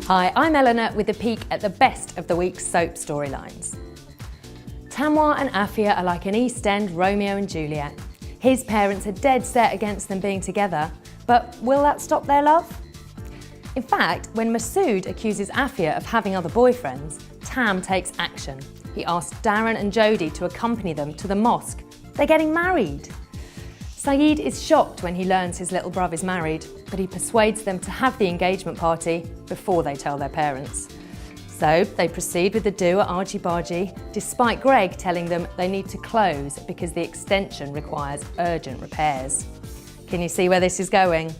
Hi, I'm Eleanor with a peek at the best of the week's soap storylines. Tamwa and Afia are like an East End Romeo and Juliet. His parents are dead set against them being together, but will that stop their love? In fact, when Masood accuses Afia of having other boyfriends, Tam takes action. He asks Darren and Jodie to accompany them to the mosque. They're getting married. Saeed is shocked when he learns his little brother is married, but he persuades them to have the engagement party before they tell their parents. So they proceed with the do at Argy Bargy, despite Greg telling them they need to close because the extension requires urgent repairs. Can you see where this is going?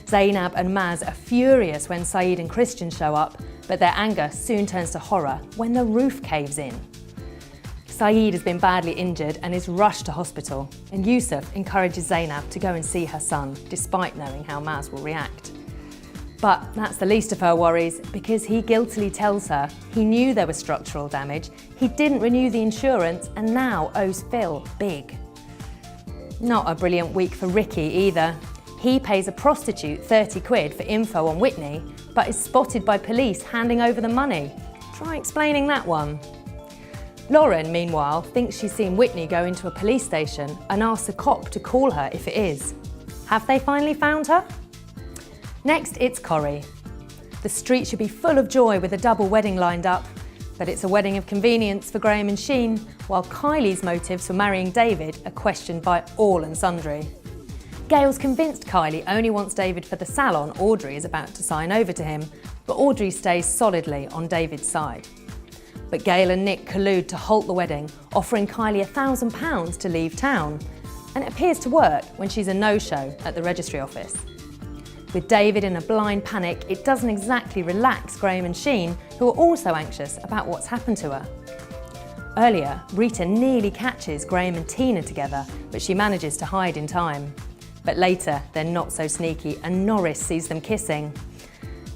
Zainab and Maz are furious when Saeed and Christian show up, but their anger soon turns to horror when the roof caves in. Saeed has been badly injured and is rushed to hospital, and Yusuf encourages Zainab to go and see her son, despite knowing how Maz will react. But that's the least of her worries, because he guiltily tells her he knew there was structural damage, he didn't renew the insurance and now owes Phil big. Not a brilliant week for Ricky either. He pays a prostitute 30 quid for info on Whitney, but is spotted by police handing over the money. Try explaining that one. Lauren, meanwhile, thinks she's seen Whitney go into a police station and asks a cop to call her if it is. Have they finally found her? Next, it's Corrie. The street should be full of joy with a double wedding lined up, but it's a wedding of convenience for Graham and Sheen, while Kylie's motives for marrying David are questioned by all and sundry. Gail's convinced Kylie only wants David for the salon Audrey is about to sign over to him, but Audrey stays solidly on David's side. But Gail and Nick collude to halt the wedding, offering Kylie £1,000 to leave town. And it appears to work when she's a no-show at the registry office. With David in a blind panic, it doesn't exactly relax Graham and Sheen, who are also anxious about what's happened to her. Earlier, Rita nearly catches Graham and Tina together, but she manages to hide in time. But later, they're not so sneaky and Norris sees them kissing.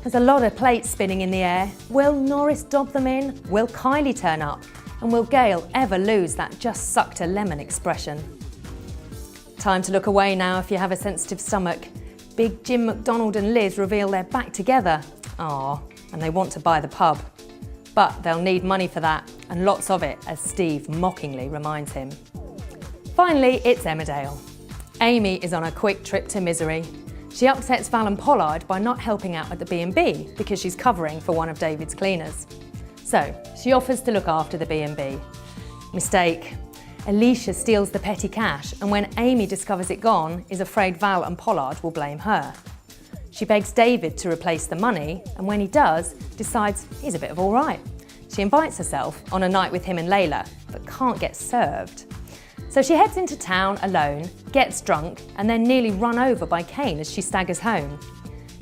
There's a lot of plates spinning in the air. Will Norris dob them in? Will Kylie turn up? And will Gail ever lose that just sucked a lemon expression? Time to look away now if you have a sensitive stomach. Big Jim McDonald and Liz reveal they're back together. Aww, and they want to buy the pub. But they'll need money for that, and lots of it, as Steve mockingly reminds him. Finally, it's Emmerdale. Amy is on a quick trip to misery. She upsets Val and Pollard by not helping out at the B&B because she's covering for one of David's cleaners. So she offers to look after the B&B. Mistake. Alicia steals the petty cash, and when Amy discovers it gone, is afraid Val and Pollard will blame her. She begs David to replace the money, and when he does, decides he's a bit of all right. She invites herself on a night with him and Layla, but can't get served. So she heads into town alone, gets drunk, and then nearly run over by Kane as she staggers home.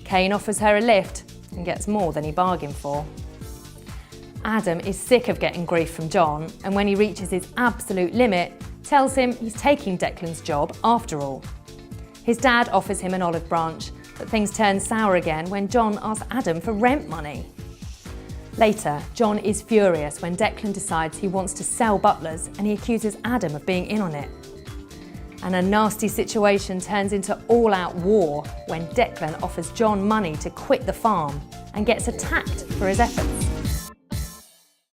Kane offers her a lift and gets more than he bargained for. Adam is sick of getting grief from John, and when he reaches his absolute limit, tells him he's taking Declan's job after all. His dad offers him an olive branch, but things turn sour again when John asks Adam for rent money. Later, John is furious when Declan decides he wants to sell Butlers and he accuses Adam of being in on it. And a nasty situation turns into all-out war when Declan offers John money to quit the farm and gets attacked for his efforts.